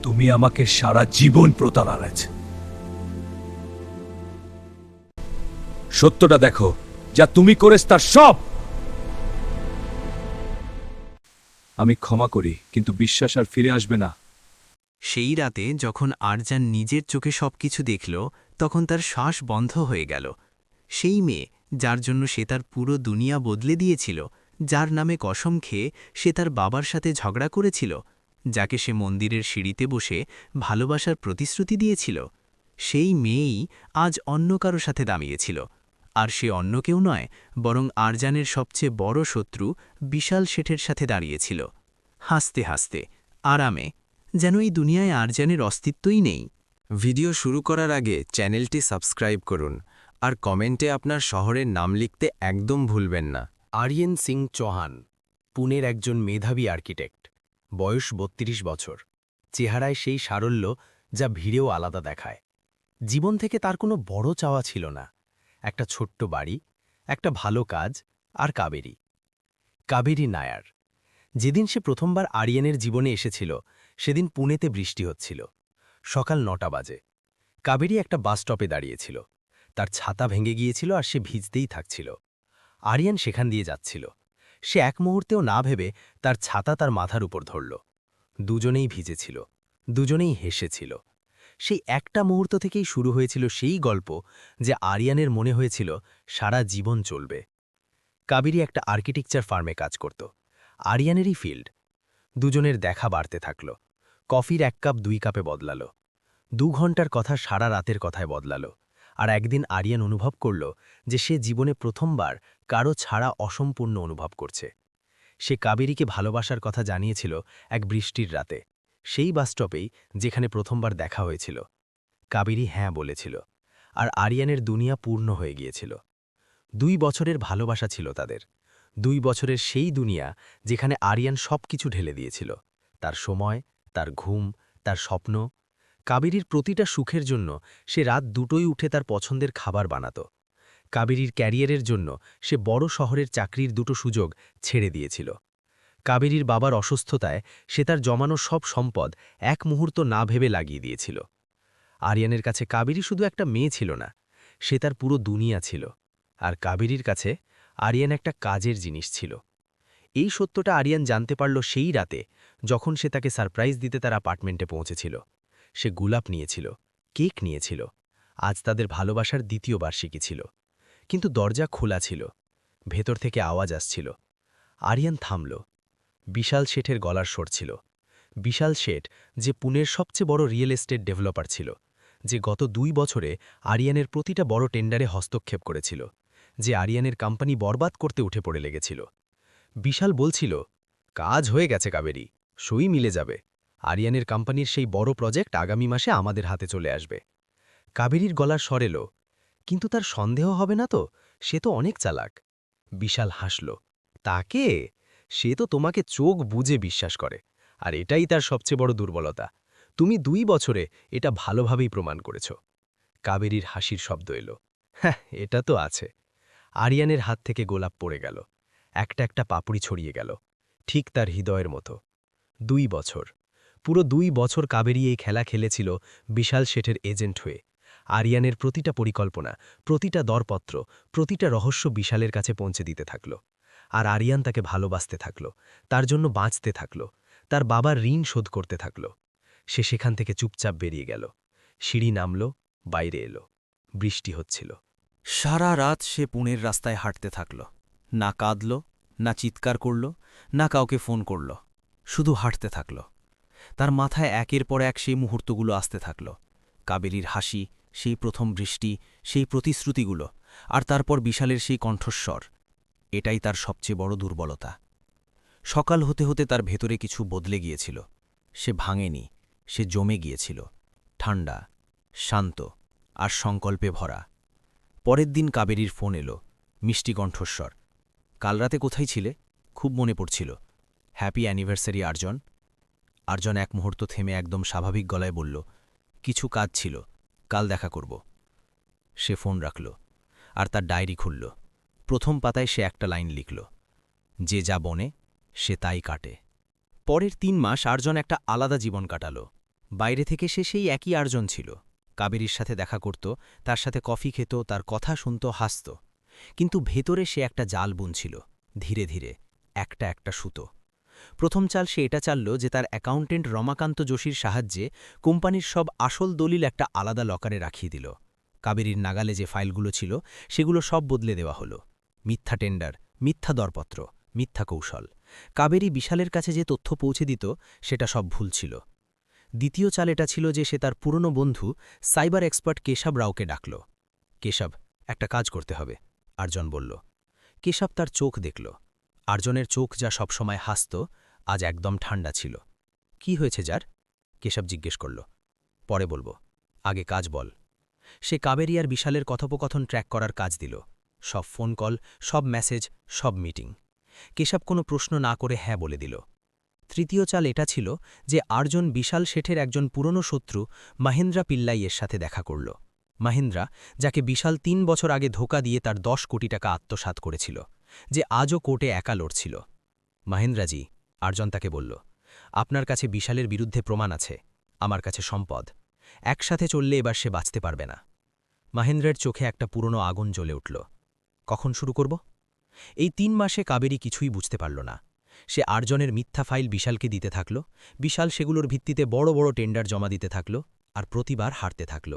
তুমি আমাকে সারা জীবন প্রতারণাছ। সত্যটা দেখো, যা তুমি করেছ তার সব। আমি ক্ষমা করি, কিন্তু বিশ্বাস আর ফিরে আসবে না। সেই রাতে যখন আরজান নিজের চোখে সবকিছু দেখল, তখন তার শ্বাস বন্ধ হয়ে গেল। সেই মেয়ে, যার জন্য সে তার পুরো দুনিয়া বদলে দিয়েছিল, যার নামে কসম খেয়ে সে তার বাবার সাথে ঝগড়া করেছিল, যাকে সে মন্দিরের সিঁড়িতে বসে ভালোবাসার প্রতিশ্রুতি দিয়েছিল, সেই মেয়েই আজ অন্য কারো সাথে দাঁড়িয়েছিল। আর সে অন্য কেউ নয়, বরং আরজানের সবচেয়ে বড় শত্রু বিশাল শেঠের সাথে দাঁড়িয়েছিল। হাসতে হাসতে, আরামে, যেন এই দুনিয়ায় আরজানের অস্তিত্বই নেই। ভিডিও শুরু করার আগে চ্যানেলটি সাবস্ক্রাইব করুন আর কমেন্টে আপনার শহরের নাম লিখতে একদম ভুলবেন না। আরিয়েন সিং চৌহান, পুনের একজন মেধাবী আর্কিটেক্ট, বয়স ৩২ বছর। চেহারায় সেই সারল্য যা ভিড়েও আলাদা দেখায়। জীবন থেকে তার কোনো বড় চাওয়া ছিল না। একটা ছোট্ট বাড়ি, একটা ভালো কাজ, আর কাবেরী নায়ার। যেদিন সে প্রথমবার আরিয়েনের জীবনে এসেছিল, সেদিন পুনেতে বৃষ্টি হচ্ছিল। সকাল ৯টা বাজে। কাবেরী একটা বাস স্টপে দাঁড়িয়েছিল। তার ছাতা ভেঙে গিয়েছিল আর সে ভিজতেই থাকছিল। আরিয়ান সেখান দিয়ে যাচ্ছিল। সে এক মুহূর্তেও না ভেবে তার ছাতা তার মাথার উপর ধরল। দুজনেই ভিজেছিল, দুজনেই হেসেছিল। সেই একটা মুহূর্ত থেকেই শুরু হয়েছিল সেই গল্প, যে আরিয়ানের মনে হয়েছিল সারা জীবন চলবে। কাবেরী একটা আর্কিটেকচার ফার্মে কাজ করত, আরিয়ানেরই ফিল্ড। দুজনের দেখা বাড়তে থাকল। কফির ১ কাপ ২ কাপে বদলালো। ২ ঘন্টার কথা সারা রাতের কথায় বদলালো। আর একদিন আরিয়ান অনুভব করল যে সে জীবনে প্রথমবার কারো ছাড়া অসম্পূর্ণ অনুভব করছে। সে কাবেরীকে ভালোবাসার কথা জানিয়েছিল এক বৃষ্টির রাতে, সেই বাসস্টপেই যেখানে প্রথমবার দেখা হয়েছিল। কাবেরী হ্যাঁ বলেছিল, আর আরিয়ানের দুনিয়া পূর্ণ হয়ে গিয়েছিল। ২ বছরের ভালোবাসা ছিল তাদের। ২ বছরের সেই দুনিয়া যেখানে আরিয়ান সবকিছু ঢেলে দিয়েছিল, তার সময়, তার ঘুম, তার স্বপ্ন। কাবেরীর প্রতিটা সুখের জন্য সে রাত ২টোয় উঠে তার পছন্দের খাবার বানাত। কাবেরীর ক্যারিয়ারের জন্য সে বড় শহরের চাকরির ২টো সুযোগ ছেড়ে দিয়েছিল। কাবেরীর বাবার অসুস্থতায় সে তার জমানো সব সম্পদ এক মুহূর্ত না ভেবে লাগিয়ে দিয়েছিল। আরিয়ানের কাছে কাবেরী শুধু একটা মেয়ে ছিল না, সে তার পুরো দুনিয়া ছিল। আর কাবেরীর কাছে আরিয়ান একটা কাজের জিনিস ছিল। এই সত্যটা আরিয়ান জানতে পারল সেই রাতে, যখন সে তাকে সারপ্রাইজ দিতে তার অ্যাপার্টমেন্টে পৌঁছেছিল। সে গোলাপ নিয়েছিল, কেক নিয়েছিল। আজ তাদের ভালোবাসার ২য় বার্ষিকী ছিল। কিন্তু দরজা খোলা ছিল, ভেতর থেকে আওয়াজ আসছিল। আরিয়ান থামল। বিশাল শেঠের গলার স্বর ছিল। বিশাল শেঠ, যে পুনের সবচেয়ে বড় রিয়েল এস্টেট ডেভেলপার ছিল, যে গত ২ বছরে আরিয়ানের প্রতিটা বড় টেন্ডারে হস্তক্ষেপ করেছিল, যে আরিয়ানের কোম্পানি বরবাদ করতে উঠে পড়ে লেগেছিল। বিশাল বলছিল, কাজ হয়ে গেছে কাবেরী, সই মিলে যাবে। আরিয়ানের কোম্পানির সেই বড় প্রজেক্ট আগামী মাসে আমাদের হাতে চলে আসবে। কাবেরীর গলার স্বর এলো, কিন্তু তার সন্দেহ হবে না তো? সে তো অনেক চালাক। বিশাল হাসল, তাকে? সে তো তোমাকে চোখ বুজে বিশ্বাস করে, আর এটাই তার সবচেয়ে বড় দুর্বলতা। তুমি ২ বছরে এটা ভালোভাবেই প্রমাণ করেছ। কাবেরীর হাসির শব্দ এলো, হ্যাঁ, এটা তো আছে। আরিয়ানের হাত থেকে গোলাপ পড়ে গেল, একটা একটা পাপড়ি ছড়িয়ে গেল, ঠিক তার হৃদয়ের মতো। ২ বছর, পুরো ২ বছর কাবেরী এই খেলা খেলেছিল বিশাল শেঠের এজেন্ট হয়ে। আরিয়ানের প্রতিটা পরিকল্পনা, প্রতিটা দরপত্র, প্রতিটা রহস্য বিশালের কাছে পৌঁছে দিতে থাকল। আর আরিয়ান তাকে ভালোবাসতে থাকল, তার জন্য বাঁচতে থাকল, তার বাবার ঋণ শোধ করতে থাকল। সে সেখান থেকে চুপচাপ বেরিয়ে গেল। সিঁড়ি নামল, বাইরে এলো। বৃষ্টি হচ্ছিল। সারা রাত সে পুনের রাস্তায় হাঁটতে থাকল। না কাঁদল, না চিৎকার করল, না কাউকে ফোন করল, শুধু হাঁটতে থাকল। তার মাথায় একের পর এক সেই মুহূর্তগুলো আসতে থাকল। কাবেরীর হাসি, সেই প্রথম বৃষ্টি, সেই প্রতিশ্রুতিগুলো, আর তারপর বিশালের সেই কণ্ঠস্বর। এটাই তার সবচেয়ে বড় দুর্বলতা। সকাল হতে হতে তার ভেতরে কিছু বদলে গিয়েছিল। সে ভাঙেনি, সে জমে গিয়েছিল, ঠান্ডা, শান্ত, আর সংকল্পে ভরা। পরের দিন কাবেরীর ফোন এলো, মিষ্টি কণ্ঠস্বর। কাল রাতে কোথায় ছিলে? খুব মনে পড়ছিল। Happy anniversary আর্জন। আর্জন এক মুহূর্ত থেমে একদম স্বাভাবিক গলায় বলল, কিছু কাজ ছিল, কাল দেখা করব। সে ফোন রাখল, আর তার ডায়েরি খুলল। প্রথম পাতায় সে একটা লাইন লিখল, যে যা বনে সে তাই কাটে। পরের ৩ মাস আর্জন একটা আলাদা জীবন কাটাল। বাইরে থেকে সে সেই একই আর্জন ছিল। কাবেরীর সাথে দেখা করত, তার সাথে কফি খেত, তার কথা শুনত, হাসত। কিন্তু ভেতরে সে একটা জাল বুনছিল, ধীরে ধীরে, একটা একটা সুতো। প্রথম চাল সে এটা চালল যে তার অ্যাকাউন্টেন্ট রমাকান্ত যোশীর সাহায্যে কোম্পানির সব আসল দলিল একটা আলাদা লকারে রাখিয়ে দিল। কাবেরীর নাগালে যে ফাইলগুলো ছিল সেগুলো সব বদলে দেওয়া হলো। মিথ্যা টেন্ডার, মিথ্যা দরপত্র, মিথ্যা কৌশল। কাবেরী বিশালের কাছে যে তথ্য পৌঁছে দিত সেটা সব ভুল ছিল। দ্বিতীয় চাল এটা ছিল যে সে তার পুরনো বন্ধু সাইবার এক্সপার্ট কেশব রাওকে ডাকল। কেশব, একটা কাজ করতে হবে, আর্জন বলল। কেশব তার চোখ দেখল। আর্জনের চোখ যা সবসময় হাসত, আজ একদম ঠান্ডা ছিল। কি হয়েছে যার? কেশব জিজ্ঞেস করল। পরে বলবো, আগে কাজ বল। সে কাবেরী আর বিশালের কথোপকথন ট্র্যাক করার কাজ দিল। সব ফোন কল, সব মেসেজ, সব মিটিং। কেশব কোনো প্রশ্ন না করে হ্যাঁ বলে দিল। তৃতীয় চাল এটা ছিল যে আর্জন বিশাল শেঠের একজন পুরনো শত্রু মহেন্দ্রা পিল্লাইয়ের সাথে দেখা করল। মহেন্দ্রা, যাকে বিশাল ৩ বছর আগে ধোঁকা দিয়ে তার ১০ কোটি টাকা আত্মসাৎ করেছিল, যে আজও কোর্টে একা লড়ছিল। মহেন্দ্রাজি, আর্জন তাকে বলল, আপনার কাছে বিশালের বিরুদ্ধে প্রমাণ আছে, আমার কাছে সম্পদ। একসাথে চললে এবার সে বাঁচতে পারবে না। মহেন্দ্রের চোখে একটা পুরনো আগুন জ্বলে উঠল। কখন শুরু করব? এই ৩ মাসে কাবেরী কিছুই বুঝতে পারল না। সে আর্জনের মিথ্যা ফাইল বিশালকে দিতে থাকল, বিশাল সেগুলোর ভিত্তিতে বড় বড় টেন্ডার জমা দিতে থাকল, আর প্রতিবার হারতে থাকল।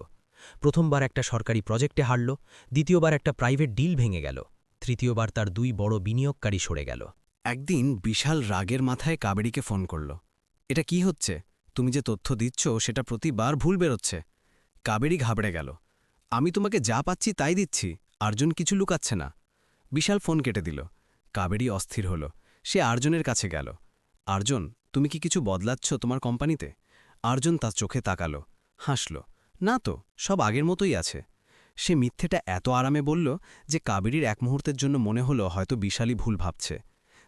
প্রথমবার একটা সরকারি প্রজেক্টে হারল, দ্বিতীয়বার একটা প্রাইভেট ডিল ভেঙে গেল, তৃতীয়বার তার ২ বড় বিনিয়োগকারী সরে গেল। একদিন বিশাল রাগের মাথায় কাবেরীকে ফোন করল। এটা কি হচ্ছে? তুমি যে তথ্য দিচ্ছ সেটা প্রতিবার ভুল বেরোচ্ছে। কাবেরী ঘাবড়ে গেল। আমি তোমাকে যা পাচ্ছি তাই দিচ্ছি, আর্জুন কিছু লুকাচ্ছে না। বিশাল ফোন কেটে দিল। কাবেরী অস্থির হল। সে আর্জুনের কাছে গেল। আর্জুন, তুমি কি কিছু বদলাচ্ছ তোমার কোম্পানিতে? আর্জুন তার চোখে তাকালো, হাসল। না তো, সব আগের মতোই আছে। সে মিথ্যেটা এত আরামে বলল যে কাবেরীর এক মুহূর্তের জন্য মনে হলো হয়তো বিশালই ভুল ভাবছে।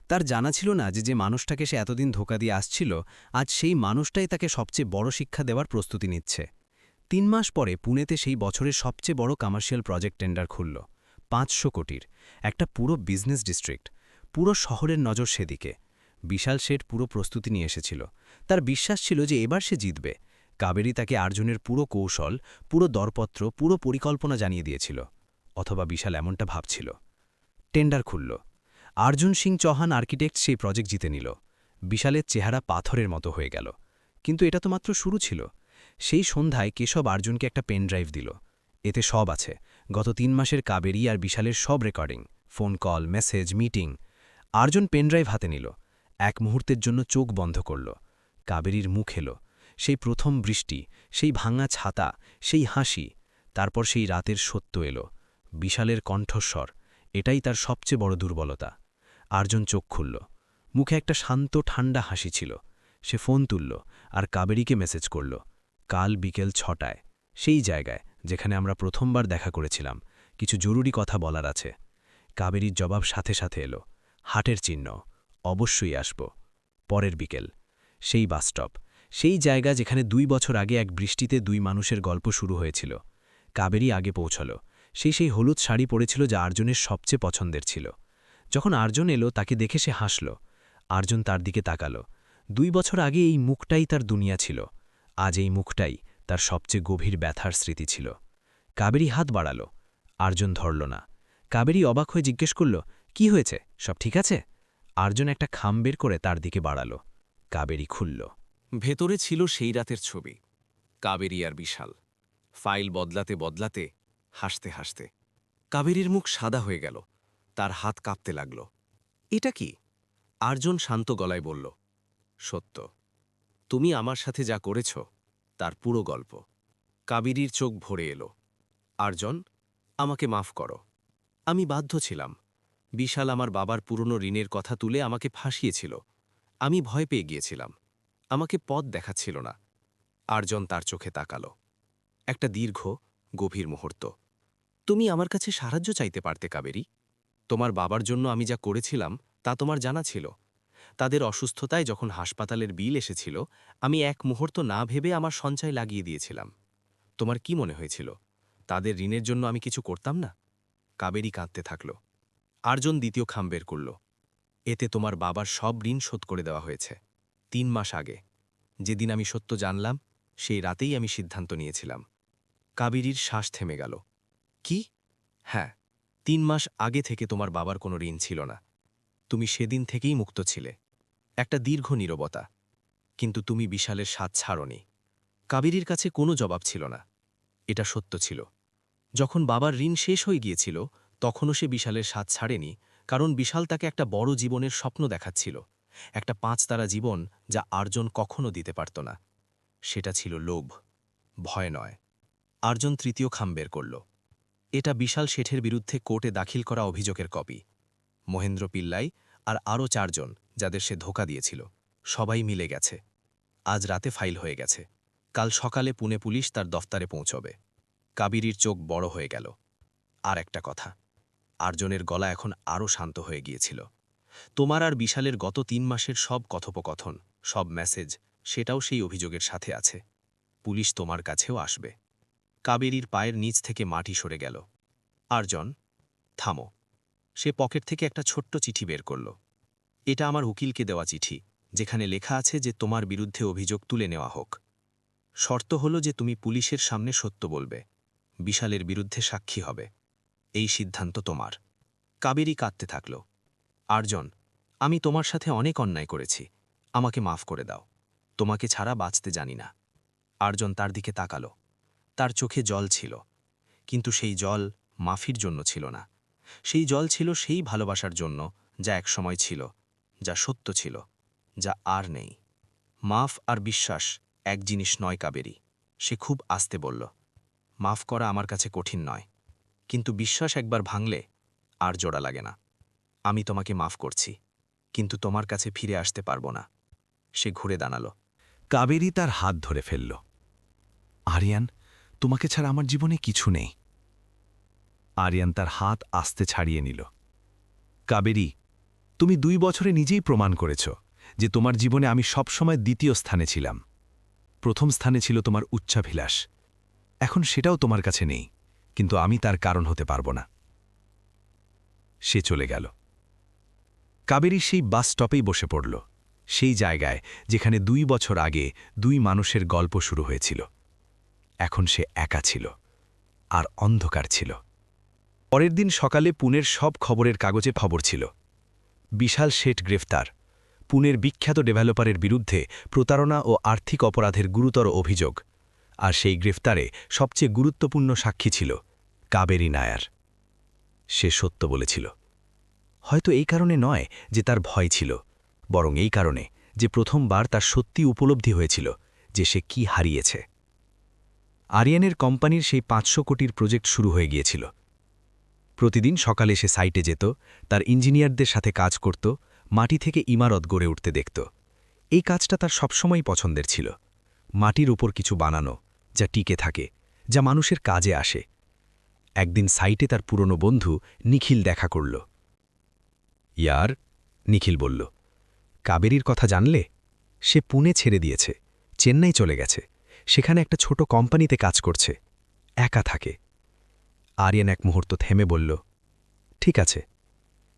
তার জানা ছিল না যে মানুষটাকে সে এতদিন ধোঁকা দিয়ে আসছিল, আজ সেই মানুষটাই তাকে সবচেয়ে বড় শিক্ষা দেওয়ার প্রস্তুতি নিচ্ছে। ৩ মাস পরে পুনেতে সেই বছরের সবচেয়ে বড় কমার্শিয়াল প্রজেক্ট টেন্ডার খুলল, ৫০০ কোটির, একটা পুরো বিজনেস ডিস্ট্রিক্ট। পুরো শহরের নজর সেদিকে। বিশাল শেঠ পুরো প্রস্তুতি নিয়ে এসেছিল। তার বিশ্বাস ছিল যে এবার সে জিতবে। কাবেরী তাকে আর্জুনের পুরো কৌশল, পুরো দরপত্র, পুরো পরিকল্পনা জানিয়ে দিয়েছিল। অথবা বিশাল এমনটা ভাবছিল। টেন্ডার খুলল। আর্জুন সিং চৌহান আর্কিটেক্ট সেই প্রজেক্ট জিতে নিল। বিশালের চেহারা পাথরের মতো হয়ে গেল। কিন্তু এটা তো মাত্র শুরু ছিল। সেই সন্ধ্যায় কেশব আর্জুনকে একটা পেন ড্রাইভ দিল। এতে সব আছে, গত ৩ মাসের কাবেরী আর বিশালের সব recording, phone call, message, meeting. Arjun pen drive হাতে নিল। এক মুহূর্তের জন্য চোখ বন্ধ করল। কাবেরীর মুখ এলো, সেই প্রথম বৃষ্টি, সেই ভাঙা ছাতা, সেই হাসি। তারপর সেই রাতের সত্য এলো, বিশালের কণ্ঠস্বর। এটাই তার সবচেয়ে বড় দুর্বলতা। আর্জুন চোখ খুলল। মুখে একটা শান্ত ঠান্ডা হাসি ছিল। সে ফোন তুলল আর কাবেরীকে মেসেজ করল, কাল বিকেল ৬টায়, সেই জায়গায় যেখানে আমরা প্রথমবার দেখা করেছিলাম, কিছু জরুরি কথা বলার আছে। কাবেরীর জবাব সাথে সাথে এলো, হাটের চিহ্ন, অবশ্যই আসব। পরের বিকেল, সেই বাসস্টপ, সেই জায়গা যেখানে ২ বছর আগে এক বৃষ্টিতে ২ মানুষের গল্প শুরু হয়েছিল। কাবেরী আগে পৌঁছল। সেই হলুদ শাড়ি পরেছিল যা আর্জুনের সবচেয়ে পছন্দের ছিল। যখন আর্জুন এলো তাকে দেখে সে হাসল। আর্জুন তার দিকে তাকাল। ২ বছর আগে এই মুখটাই তার দুনিয়া ছিল। আজ এই মুখটাই তার সবচেয়ে গভীর ব্যথার স্মৃতি ছিল। কাবেরী হাত বাড়াল। আর্জুন ধরল না। কাবেরী অবাক হয়ে জিজ্ঞেস করল, কি হয়েছে, সব ঠিক আছে? আর্জুন একটা খাম বের করে তার দিকে বাড়াল। কাবেরী খুলল। ভেতরে ছিল সেই রাতের ছবি, কাবেরী আর বিশাল, ফাইল বদলাতে বদলাতে, হাসতে হাসতে। কাবেরীর মুখ সাদা হয়ে গেল, তার হাত কাঁপতে লাগল। এটা কি? আর্জুন শান্ত গলায় বলল, সত্য। তুমি আমার সাথে যা করেছ তার পুরো গল্প। কাবেরীর চোখ ভরে এলো। আর্জুন, আমাকে মাফ করো। আমি বাধ্য ছিলাম। বিশাল আমার বাবার পুরনো ঋণের কথা তুলে আমাকে ফাঁসিয়েছিল। আমি ভয় পেয়ে গিয়েছিলাম। আমাকে পথ দেখাচ্ছিল না। আর্জুন তার চোখে তাকাল। একটা দীর্ঘ, গভীর মুহূর্ত। তুমি আমার কাছে সাহায্য চাইতে পারতে কাবেরী। তোমার বাবার জন্য আমি যা করেছিলাম তা তোমার জানা ছিল। তাদের অসুস্থতায় যখন হাসপাতালের বিল এসেছিল, আমি এক মুহূর্ত না ভেবে আমার সঞ্চয় লাগিয়ে দিয়েছিলাম। তোমার কি মনে হয়েছিল তাদের ঋণের জন্য আমি কিছু করতাম না? কাবেরী কাঁদতে থাকল। আর্জুন দ্বিতীয় খাম বের করল। এতে তোমার বাবার সব ঋণ শোধ করে দেওয়া হয়েছে। ৩ মাস আগে, যেদিন আমি সত্য জানলাম, সেই রাতেই আমি সিদ্ধান্ত নিয়েছিলাম। কাবেরীর শ্বাস থেমে গেল। কি? হ্যাঁ, 3 মাস আগে থেকে তোমার বাবার কোনো ঋণ ছিল না। তুমি সেদিন থেকেই মুক্ত ছিলে। একটা দীর্ঘ নীরবতা। কিন্তু তুমি বিশালের স্বাদ ছাড়নি। কাবেরীর কাছে কোনো জবাব ছিল না। এটা সত্য ছিল। যখন বাবার ঋণ শেষ হয়ে গিয়েছিল, তখনও সে বিশালের স্বাদ ছাড়েনি, কারণ বিশাল তাকে একটা বড় জীবনের স্বপ্ন দেখাচ্ছিল। একটা 5 তারা জীবন যা আর্জন কখনো দিতে পারত না। সেটা ছিল লোভ, ভয় নয়। আর্জন তৃতীয় খাম বের করল। এটা বিশাল শেঠের বিরুদ্ধে কোর্টে দাখিল করা অভিযোগের কপি। মহেন্দ্র পিল্লাই আর আরও 4 জন যাদের সে ধোঁকা দিয়েছিল, সবাই মিলে গেছে। আজ রাতে ফাইল হয়ে গেছে। কাল সকালে পুনে পুলিশ তার দফতরে পৌঁছবে। কাবেরীর চোখ বড় হয়ে গেল। আর একটা কথা, আর্জনের গলা এখন আরও শান্ত হয়ে গিয়েছিল। তোমার আর বিশালের গত 3 মাসের সব কথোপকথন, সব মেসেজ, সেটাও সেই অভিযোগের সাথে আছে। পুলিশ তোমার কাছেও আসবে। কাবেরীর পায়ের নিচ থেকে মাটি সরে গেল। আর্জন, থামো। সে পকেট থেকে একটা ছোট্ট চিঠি বের করল। এটা আমার উকিলকে দেওয়া চিঠি, যেখানে লেখা আছে যে তোমার বিরুদ্ধে অভিযোগ তুলে নেওয়া হোক। শর্ত হলো যে তুমি পুলিশের সামনে সত্য বলবে, বিশালের বিরুদ্ধে সাক্ষী হবে। এই সিদ্ধান্ত তোমার। কাবেরী কাঁদতে থাকল। আর্জন, আমি তোমার সাথে অনেক অন্যায় করেছি। আমাকে মাফ করে দাও। তোমাকে ছাড়া বাঁচতে জানি না। আর্জন তার দিকে তাকালো। তার চোখে জল ছিল, কিন্তু সেই জল মাফির জন্য ছিল না। সেই জল ছিল সেই ভালোবাসার জন্য যা একসময় ছিল, যা সত্য ছিল, যা আর নেই। মাফ আর বিশ্বাস এক জিনিস নয় কাবেরী। সে খুব আস্তে বলল, মাফ করা আমার কাছে কঠিন নয়, কিন্তু বিশ্বাস একবার ভাঙলে আর জোড়া লাগে না। আমি তোমাকে মাফ করছি, কিন্তু তোমার কাছে ফিরে আসতে পারবো না। সে ঘুরে দাঁড়ালো। কাবেরী তার হাত ধরে ফেলল। আরিয়ান, তোমাকে ছাড়া আমার জীবনে কিছু নেই। আরিয়ান তার হাত আস্তে ছাড়িয়ে নিল। কাবেরী, তুমি 2 বছরে নিজেই প্রমাণ করেছ যে তোমার জীবনে আমি সবসময় দ্বিতীয় স্থানে ছিলাম। প্রথম স্থানে ছিল তোমার উচ্চাভিলাষ। এখন সেটাও তোমার কাছে নেই, কিন্তু আমি তার কারণ হতে পারব না। সে চলে গেল। কাবেরী সেই বাস স্টপেই বসে পড়ল, সেই জায়গায় যেখানে 2 বছর আগে 2 মানুষের গল্প শুরু হয়েছিল। এখন সে একা ছিল, আর অন্ধকার ছিল। পরের দিন সকালে পুনের সব খবরের কাগজে খবর ছিল, বিশাল শেঠ গ্রেফতার। পুনের বিখ্যাত ডেভেলপারের বিরুদ্ধে প্রতারণা ও আর্থিক অপরাধের গুরুতর অভিযোগ। আর সেই গ্রেফতারে সবচেয়ে গুরুত্বপূর্ণ সাক্ষী ছিল কাবেরী নায়ার। সে সত্য বলেছিল। হয়তো এই কারণে নয় যে তার ভয় ছিল, বরং এই কারণে যে প্রথমবার তার সত্যি উপলব্ধি হয়েছিল যে সে কি হারিয়েছে। আরিয়ানের কোম্পানির সেই 500 কোটির প্রজেক্ট শুরু হয়ে গিয়েছিল। প্রতিদিন সকালে সে সাইটে যেত, তার ইঞ্জিনিয়ারদের সাথে কাজ করত, মাটি থেকে ইমারত গড়ে উঠতে দেখত। এই কাজটা তার সবসময়ই পছন্দের ছিল। মাটির উপর কিছু বানানো, যা টিকে থাকে, যা মানুষের কাজে আসে। একদিন সাইটে তার পুরনো বন্ধু নিখিল দেখা করল। ইয়ার, নিখিল বলল, কাবেরীর কথা জানলে? সে পুনে ছেড়ে দিয়েছে, চেন্নাই চলে গেছে। সেখানে একটা ছোট কোম্পানিতে কাজ করছে, একা থাকে। আরিয়ান এক মুহূর্ত থেমে বলল, ঠিক আছে,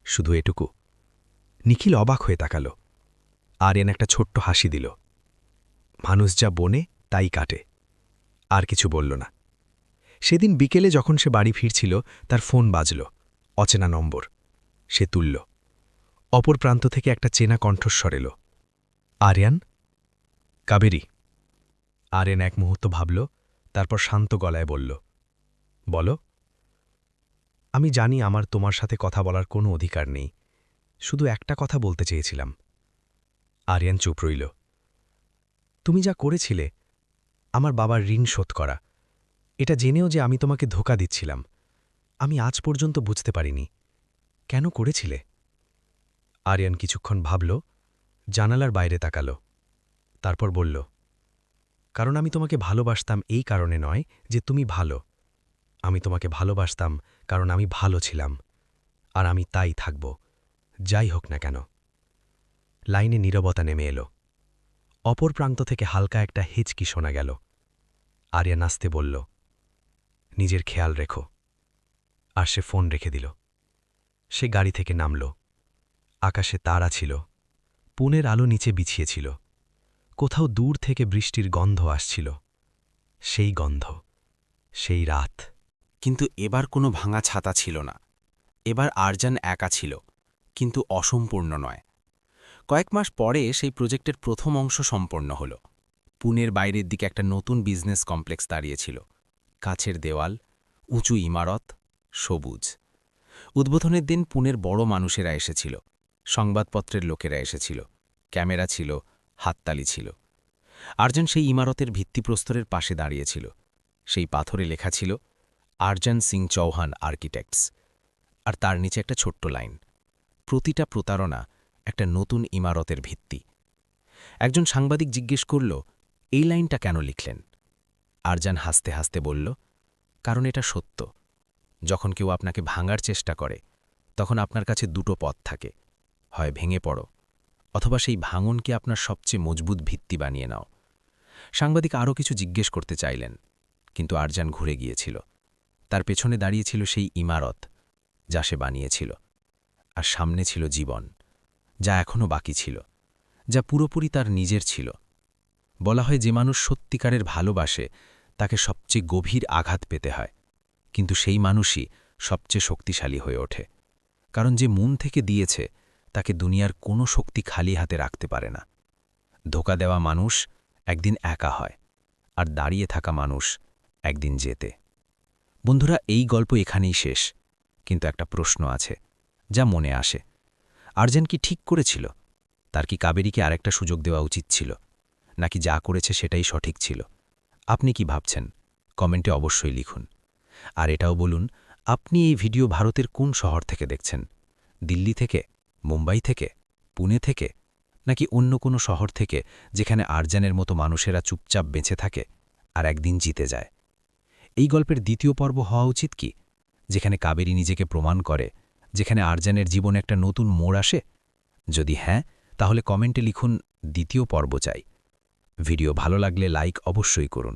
শুধু এটুকু? নিখিল অবাক হয়ে তাকাল। আরিয়ান একটা ছোট্ট হাসি দিল। মানুষ যা বনে তাই কাটে। আর কিছু বলল না। সেদিন বিকেলে যখন সে বাড়ি ফিরছিল, তার ফোন বাজল। অচেনা নম্বর। সে তুলল। অপর প্রান্ত থেকে একটা চেনা কণ্ঠস্বর এল, আরিয়ান? কাবেরী। আরিয়ান এক মুহূর্ত ভাবল, তারপর শান্ত গলায় বলল, বলো। আমি জানি আমার তোমার সাথে কথা বলার কোনো অধিকার নেই, শুধু একটা কথা বলতে চেয়েছিলাম। আরিয়ান চুপ রইল। তুমি যা করেছিলে, আমার বাবার ঋণ শোধ করা, এটা জেনেও যে আমি তোমাকে ধোঁকা দিচ্ছিলাম, আমি আজ পর্যন্ত বুঝতে পারিনি। কেন করেছিলে? আরিয়ান কিছুক্ষণ ভাবল, জানালার বাইরে তাকাল। তারপর বলল, কারণ আমি তোমাকে ভালোবাসতাম এই কারণে নয় যে তুমি ভালো। আমি তোমাকে ভালোবাসতাম কারণ আমি ভালো ছিলাম, আর আমি তাই থাকব, যাই হোক না কেন। লাইনে নীরবতা নেমে এলো। অপর প্রান্ত থেকে হালকা একটা হিচকি শোনা গেল। আরিয়ান আস্তে বলল, নিজের খেয়াল রেখো। আর সে ফোন রেখে দিল। সে গাড়ি থেকে নামল। আকাশে তারা ছিল, পুনের আলো নিচে বিছিয়েছিল। কোথাও দূর থেকে বৃষ্টির গন্ধ আসছিল। সেই গন্ধ, সেই রাত। কিন্তু এবার কোনো ভাঙা ছাতা ছিল না। এবার আরজান একা ছিল, কিন্তু অসম্পূর্ণ নয়। কয়েক মাস পরে সেই প্রজেক্টের প্রথম অংশ সম্পন্ন হল। পুনের বাইরের দিকে একটা নতুন বিজনেস কমপ্লেক্স দাঁড়িয়েছিল। কাছের দেওয়াল, উঁচু ইমারত, সবুজ। উদ্বোধনের দিন পুনের বড় মানুষেরা এসেছিল, সংবাদপত্রের লোকেরা এসেছিল, ক্যামেরা ছিল, হাততালি ছিল। আরজান সেই ইমারতের ভিত্তিপ্রস্তরের পাশে দাঁড়িয়েছিল। সেই পাথরে লেখা ছিল আরজান সিং চৌহান আর্কিটেক্টস, আর তার নিচে একটা ছোট্ট লাইন, প্রতিটা প্রতারণা একটা নতুন ইমারতের ভিত্তি। একজন সাংবাদিক জিজ্ঞেস করল, এই লাইনটা কেন লিখলেন? আরজান হাসতে হাসতে বলল, কারণ এটা সত্য। যখন কেউ আপনাকে ভাঙার চেষ্টা করে, তখন আপনার কাছে দুটো পথ থাকে, হয় ভেঙে পড়ো, অথবা সেই ভাঙনকে আপনার সবচেয়ে মজবুত ভিত্তি বানিয়ে নাও। সাংবাদিক আরও কিছু জিজ্ঞেস করতে চাইলেন, কিন্তু আরজান ঘুরে গিয়েছিল। তার পেছনে দাঁড়িয়েছিল সেই ইমারত যা সে বানিয়েছিল, আর সামনে ছিল জীবন, যা এখনও বাকি ছিল, যা পুরোপুরি তার নিজের ছিল। বলা হয় যে মানুষ সত্যিকারের ভালোবাসে তাকে সবচেয়ে গভীর আঘাত পেতে হয়, কিন্তু সেই মানুষই সবচেয়ে শক্তিশালী হয়ে ওঠে। কারণ যে মন থেকে দিয়েছে তাকে দুনিয়ার কোনো শক্তি খালি হাতে রাখতে পারে না। ধোঁকা দেওয়া মানুষ একদিন একা হয়, আর দাঁড়িয়ে থাকা মানুষ একদিন জেতে। বন্ধুরা, এই গল্প এখানেই শেষ, কিন্তু একটা প্রশ্ন আছে যা মনে আসে। আরজান কি ঠিক করেছিল? তার কি কাবেরীকে আরেকটা সুযোগ দেওয়া উচিত ছিল, নাকি যা করেছে সেটাই সঠিক ছিল? আপনি কি ভাবছেন? কমেন্টে অবশ্যই লিখুন। আর এটাও বলুন, আপনি এই ভিডিও ভারতের কোন শহর থেকে দেখছেন? দিল্লি থেকে, মুম্বাই থেকে, পুনে থেকে, নাকি অন্য কোনো শহর থেকে যেখানে আরজানের মতো মানুষেরা চুপচাপ বেঁচে থাকে আর একদিন জিতে যায়? এই গল্পের দ্বিতীয় পর্ব হওয়া উচিত কি, যেখানে কাবেরী নিজেকে প্রমাণ করে, যেখানে আরজানের জীবনে একটা নতুন মোড় আসে? যদি হ্যাঁ, তাহলে কমেন্টে লিখুন দ্বিতীয় পর্ব চাই। ভিডিও ভালো লাগলে লাইক অবশ্যই করুন,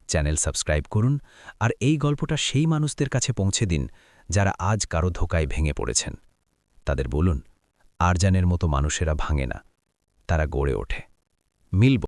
চ্যানেল সাবস্ক্রাইব করুন, আর এই গল্পটা সেই মানুষদের কাছে পৌঁছে দিন যারা আজ কারো ধোকায় ভেঙে পড়েছেন। তাদের বলুন, আরজানের মতো মানুষেরা ভাঙে না, তারা গড়ে ওঠে। মিলব।